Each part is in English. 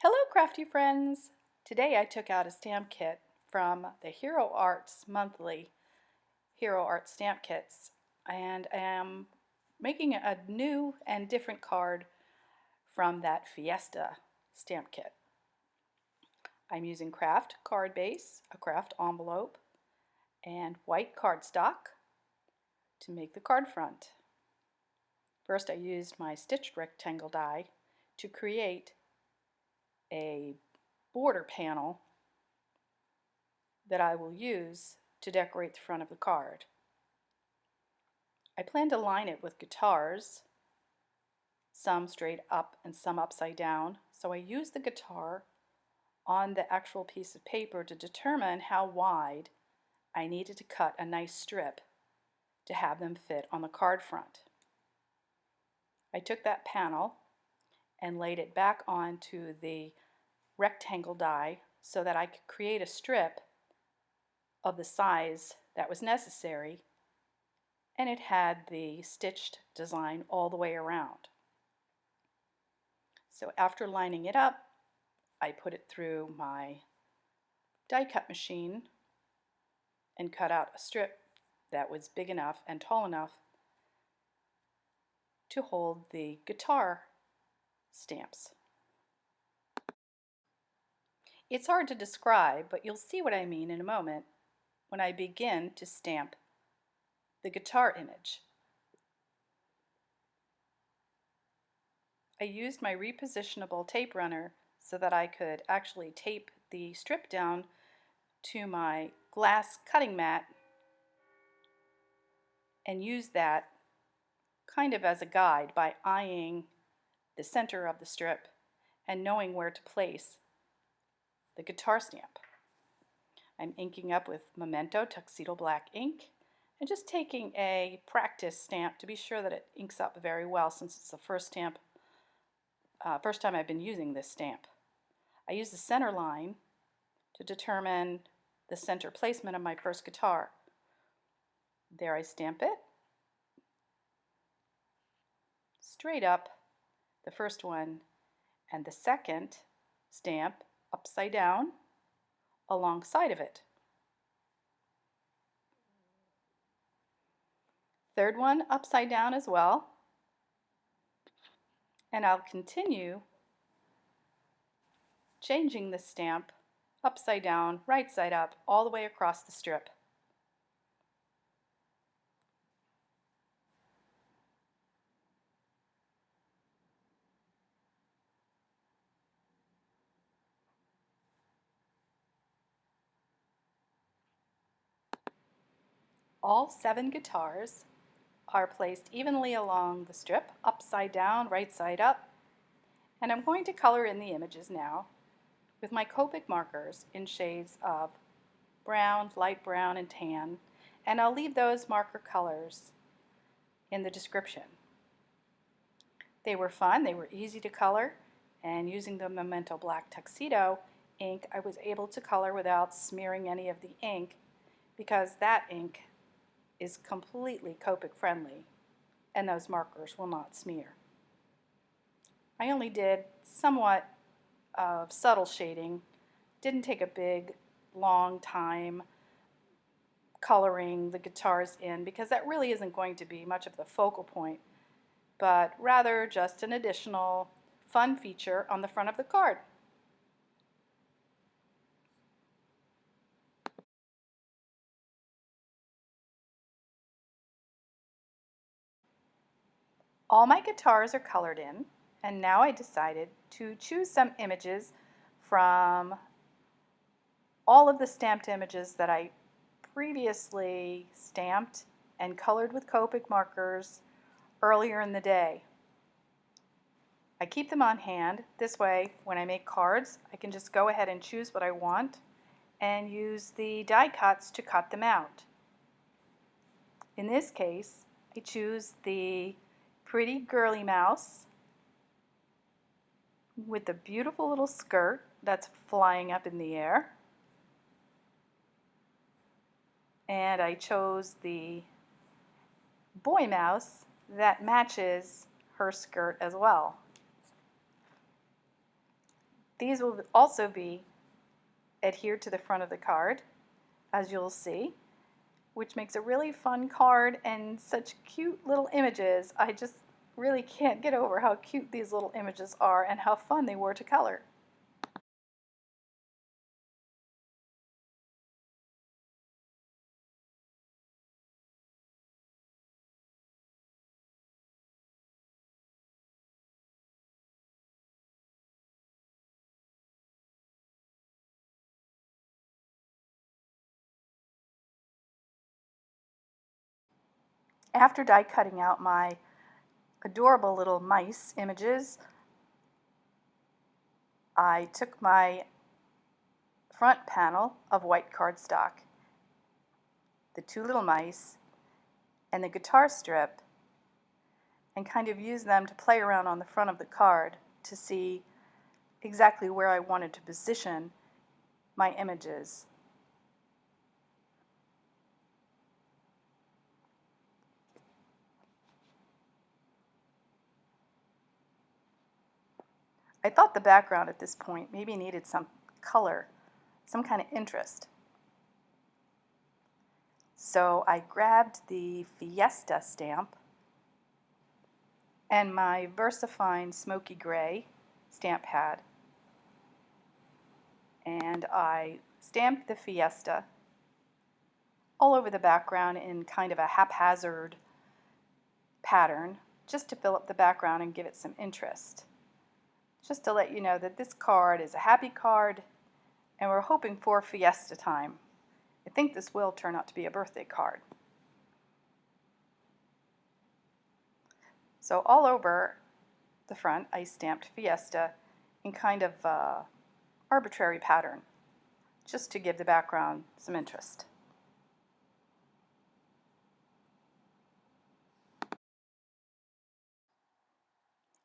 Hello crafty friends! Today I took out a stamp kit from the Hero Arts monthly Hero Art stamp kits and am making a new and different card from that Fiesta stamp kit. I'm using craft card base, a craft envelope, and white cardstock to make the card front. First I used my stitched rectangle die to create a border panel that I will use to decorate the front of the card. I plan to line it with guitars, some straight up and some upside down, so I use the guitar on the actual piece of paper to determine how wide I needed to cut a nice strip to have them fit on the card front. I took that panel and laid it back onto the rectangle die so that I could create a strip of the size that was necessary, and it had the stitched design all the way around. So after lining it up, I put it through my die cut machine and cut out a strip that was big enough and tall enough to hold the guitar stamps. It's hard to describe, but you'll see what I mean in a moment when I begin to stamp the guitar image. I used my repositionable tape runner so that I could actually tape the strip down to my glass cutting mat and use that kind of as a guide by eyeing the center of the strip and knowing where to place the guitar stamp. I'm inking up with Memento Tuxedo Black ink and just taking a practice stamp to be sure that it inks up very well, since it's the first time I've been using this stamp. I use the center line to determine the center placement of my first guitar. There I stamp it straight up, the first one, and the second stamp upside down alongside of it. Third one upside down as well, and I'll continue changing the stamp upside down, right side up, all the way across the strip. All 7 guitars are placed evenly along the strip, upside down, right side up, and I'm going to color in the images now with my Copic markers in shades of brown, light brown, and tan, and I'll leave those marker colors in the description. They were fun, they were easy to color, and using the Memento Black Tuxedo ink, I was able to color without smearing any of the ink, because that ink is completely Copic friendly and those markers will not smear. I only did somewhat of subtle shading, didn't take a big long time coloring the guitars in, because that really isn't going to be much of the focal point, but rather just an additional fun feature on the front of the card. All my guitars are colored in, and now I decided to choose some images from all of the stamped images that I previously stamped and colored with Copic markers earlier in the day. I keep them on hand. This way, when I make cards, I can just go ahead and choose what I want and use the die cuts to cut them out. In this case, I choose the pretty girly mouse with the beautiful little skirt that's flying up in the air. And I chose the boy mouse that matches her skirt as well. These will also be adhered to the front of the card, as you'll see, which makes a really fun card and such cute little images. I just really can't get over how cute these little images are and how fun they were to color. After die cutting out my adorable little mice images, I took my front panel of white cardstock, the two little mice, and the guitar strip, and kind of used them to play around on the front of the card to see exactly where I wanted to position my images. I thought the background at this point maybe needed some color, some kind of interest. So I grabbed the Fiesta stamp and my VersaFine Smoky Gray stamp pad, and I stamped the Fiesta all over the background in kind of a haphazard pattern, just to fill up the background and give it some interest. Just to let you know that this card is a happy card, and we're hoping for Fiesta time. I think this will turn out to be a birthday card. So all over the front I stamped Fiesta in kind of arbitrary pattern, just to give the background some interest.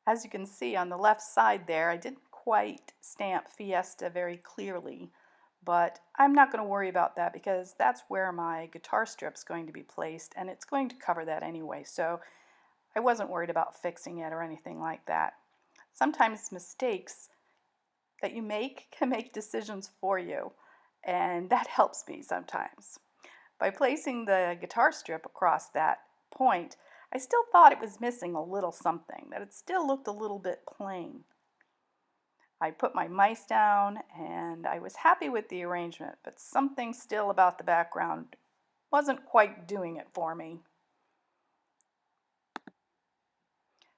As you can see on the left side there, I didn't quite stamp Fiesta very clearly, but I'm not going to worry about that because that's where my guitar strip's going to be placed, and it's going to cover that anyway, so I wasn't worried about fixing it or anything like that. Sometimes mistakes that you make can make decisions for you, and that helps me sometimes. By placing the guitar strip across that point, I still thought it was missing a little something, that it still looked a little bit plain. I put my mice down and I was happy with the arrangement, but something still about the background wasn't quite doing it for me.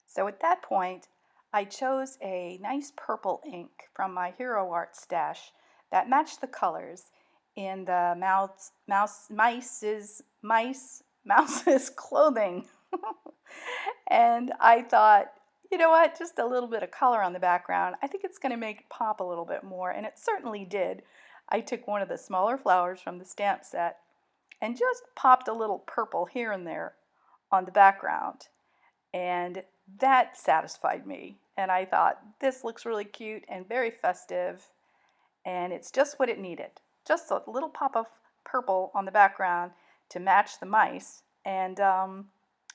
So at that point, I chose a nice purple ink from my Hero Art stash that matched the colors in the mouse's clothing. And I thought, you know what, just a little bit of color on the background. I think it's going to make it pop a little bit more, and it certainly did. I took one of the smaller flowers from the stamp set and just popped a little purple here and there on the background. And that satisfied me. And I thought, this looks really cute and very festive, and it's just what it needed. Just a little pop of purple on the background to match the mice, and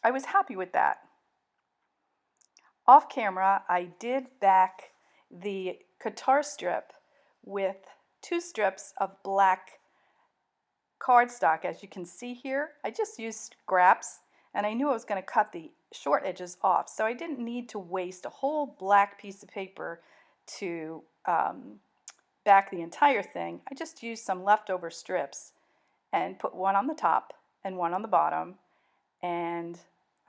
I was happy with that. Off camera, I did back the guitar strip with two strips of black cardstock, as you can see here. I just used scraps, and I knew I was going to cut the short edges off, so I didn't need to waste a whole black piece of paper to back the entire thing. I just used some leftover strips and put one on the top and one on the bottom, and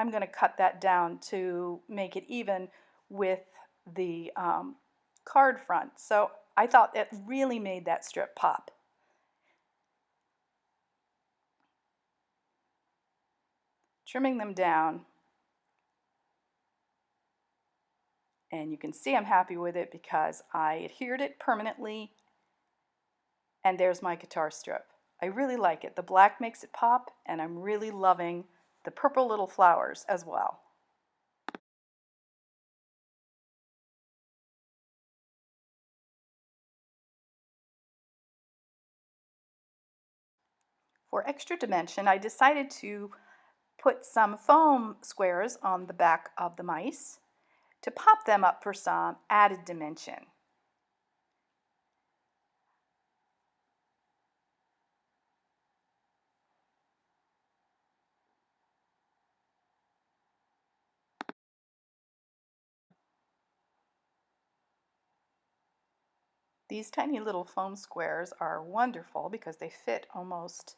I'm going to cut that down to make it even with the card front. So I thought it really made that strip pop. Trimming them down, and you can see I'm happy with it because I adhered it permanently, and there's my guitar strip. I really like it. The black makes it pop, and I'm really loving the purple little flowers as well. For extra dimension, I decided to put some foam squares on the back of the mice to pop them up for some added dimension. These tiny little foam squares are wonderful because they fit almost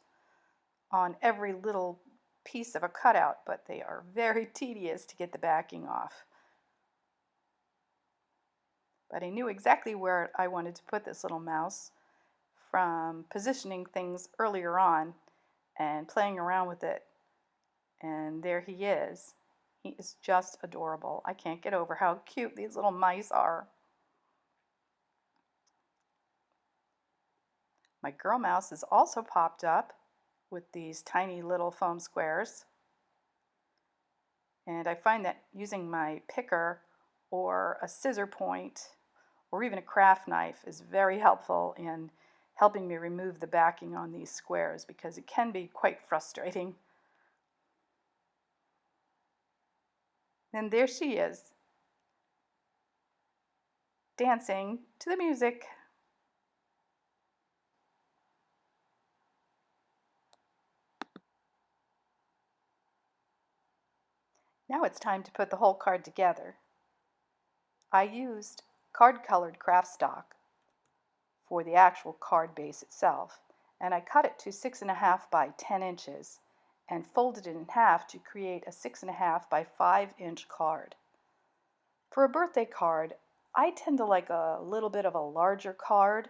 on every little piece of a cutout, but they are very tedious to get the backing off. But I knew exactly where I wanted to put this little mouse from positioning things earlier on and playing around with it. And there he is. He is just adorable. I can't get over how cute these little mice are. My girl mouse is also popped up with these tiny little foam squares. And I find that using my picker or a scissor point or even a craft knife is very helpful in helping me remove the backing on these squares because it can be quite frustrating. And there she is, dancing to the music. Now it's time to put the whole card together. I used card-colored craft stock for the actual card base itself, and I cut it to 6.5 by 10 inches and folded it in half to create a 6.5 by 5-inch card. For a birthday card, I tend to like a little bit of a larger card.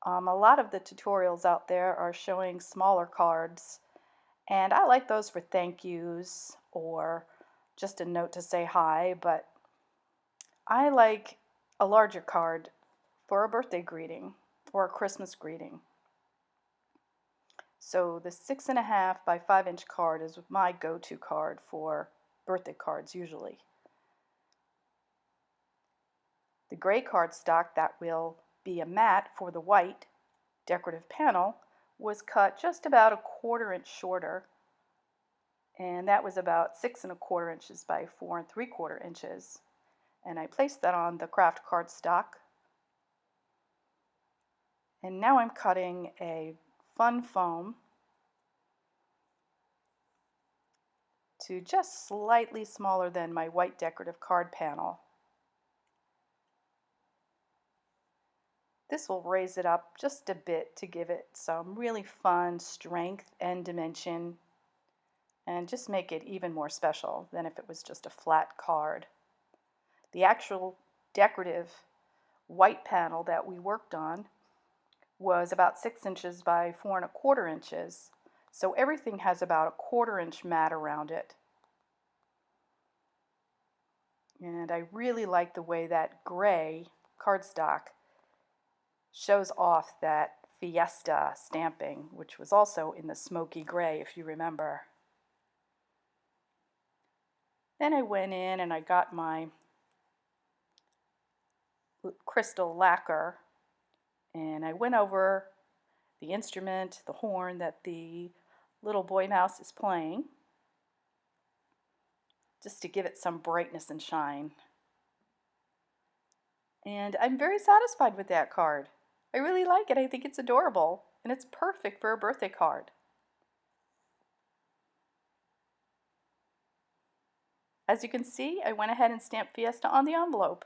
A lot of the tutorials out there are showing smaller cards, and I like those for thank yous or just a note to say hi, but I like a larger card for a birthday greeting or a Christmas greeting. So the 6.5 by 5-inch card is my go-to card for birthday cards usually. The gray cardstock that will be a mat for the white decorative panel was cut just about 1/4 inch shorter, and that was about 6.25 inches by 4 3/4 inches. And I placed that on the craft cardstock. And now I'm cutting a fun foam to just slightly smaller than my white decorative card panel. This will raise it up just a bit to give it some really fun strength and dimension and just make it even more special than if it was just a flat card. The actual decorative white panel that we worked on was about 6 inches by 4 1/4 inches, so everything has about a 1/4 inch mat around it. And I really like the way that gray cardstock shows off that Fiesta stamping, which was also in the smoky gray, if you remember. Then I went in and I got my crystal lacquer and I went over the instrument, the horn that the little boy mouse is playing, just to give it some brightness and shine. And I'm very satisfied with that card. I really like it. I think it's adorable and it's perfect for a birthday card. As you can see, I went ahead and stamped Fiesta on the envelope.